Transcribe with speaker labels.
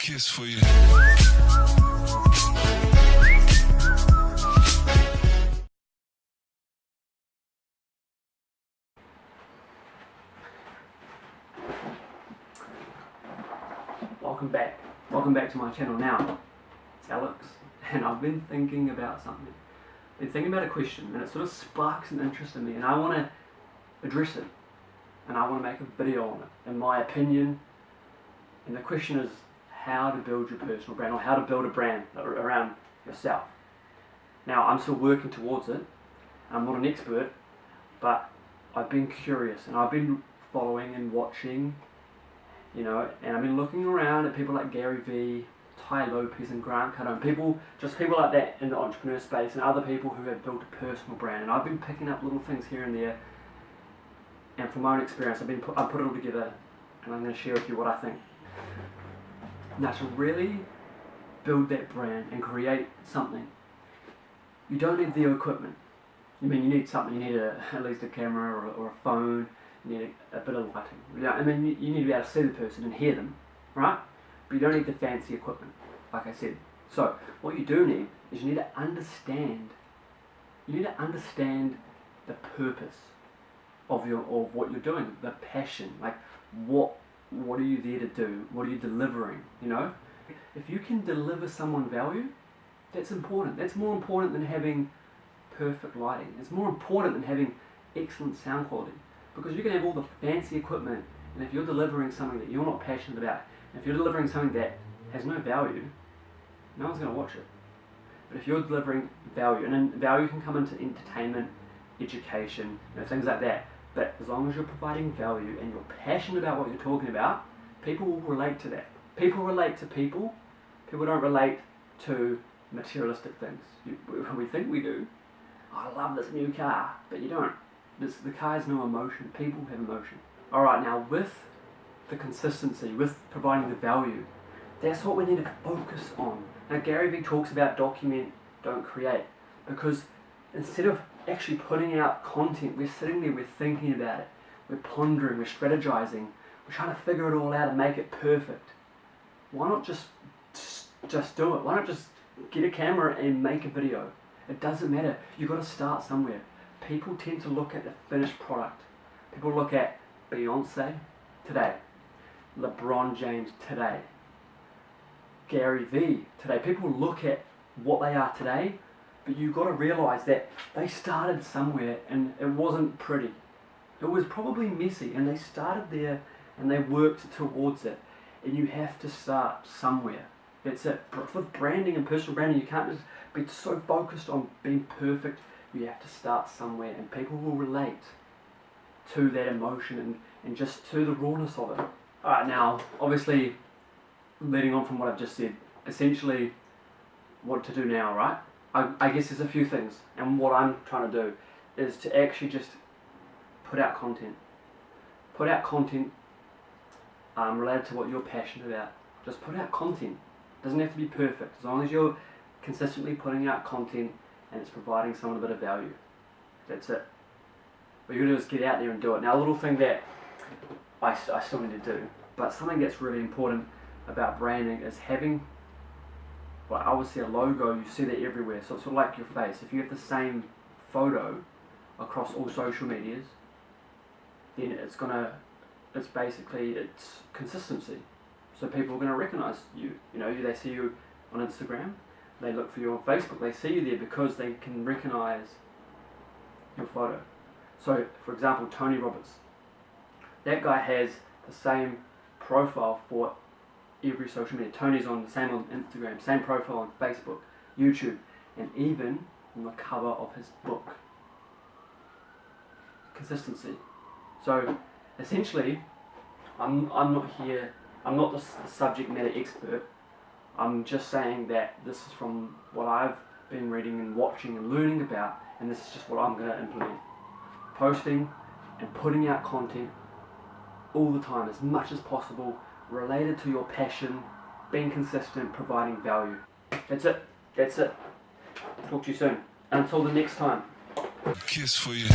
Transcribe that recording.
Speaker 1: kiss for you.
Speaker 2: Welcome back to my channel. Now, it's Alex, and I've been thinking about something. I've been thinking about a question, and it sort of sparks an interest in me, and I want to address it, and I want to make a video on it, in my opinion. And the question is how to build your personal brand, or how to build a brand around yourself. Now, I'm still working towards it. I'm not an expert, but I've been curious, and I've been following and watching, and I've been looking around at people like Gary Vee, Tai Lopez and Grant Cardone, people like that in the entrepreneur space, and other people who have built a personal brand. And I've been picking up little things here and there, and from my own experience, I've put it all together, and I'm going to share with you what I think. Now, to really build that brand and create something, you don't need the equipment. You need something. You need at least a camera or a phone. You need a bit of lighting. You need to be able to see the person and hear them, right? But you don't need the fancy equipment, like I said. So what you do need is you need to understand. You need to understand the purpose of what you're doing, the passion. Like what are you there to do? What are you delivering? If you can deliver someone value, that's important. That's more important than having perfect lighting. It's more important than having excellent sound quality. Because you can have all the fancy equipment, and if you're delivering something that you're not passionate about, if you're delivering something that has no value, no one's going to watch it. But if you're delivering value, and then value can come into entertainment, education, things like that. But as long as you're providing value and you're passionate about what you're talking about, people will relate to that. People relate to people. People don't relate to materialistic things. We think we do. I love this new car, but you don't. The car has no emotion. People have emotion. Alright, now with the consistency, with providing the value, that's what we need to focus on. Now Gary Vee talks about document, don't create. Because instead of actually putting out content, we're sitting there, we're thinking about it, we're pondering, we're strategizing, we're trying to figure it all out and make it perfect. Why not just do it? Why not just get a camera and make a video? It doesn't matter. You've got to start somewhere. People tend to look at the finished product. People look at Beyonce today, LeBron James today, Gary Vee today. People look at what they are today, but you've got to realize that they started somewhere and it wasn't pretty. It was probably messy, and they started there and they worked towards it. And you have to start somewhere. That's it. For branding and personal branding, you can't just be so focused on being perfect. You have to start somewhere, and people will relate to that emotion and just to the rawness of it. Alright, now, obviously, leading on from what I've just said, essentially, what to do now, right? I guess there's a few things, and what I'm trying to do is to actually just put out content. Put out content related to what you're passionate about. Just put out content. It doesn't have to be perfect, as long as you're consistently putting out content and it's providing someone a bit of value. That's it. What you're going to do is get out there and do it. Now, a little thing that I still need to do, but something that's really important about branding is having, I would say, a logo. You see that everywhere, so it's sort of like your face. If you have the same photo across all social medias, then it's consistency. So people are going to recognize you. They see you on Instagram, they look for you on Facebook, they see you there because they can recognize your photo. So, for example, Tony Roberts. That guy has the same profile for every social media. Tony's same on Instagram, same profile on Facebook, YouTube, and even on the cover of his book. Consistency. So, essentially, I'm not the subject matter expert. I'm just saying that this is from what I've been reading and watching and learning about, and this is just what I'm going to implement. Posting and putting out content all the time, as much as possible, related to your passion, being consistent, providing value. That's it. Talk to you soon. Until the next time.
Speaker 1: Kiss for you.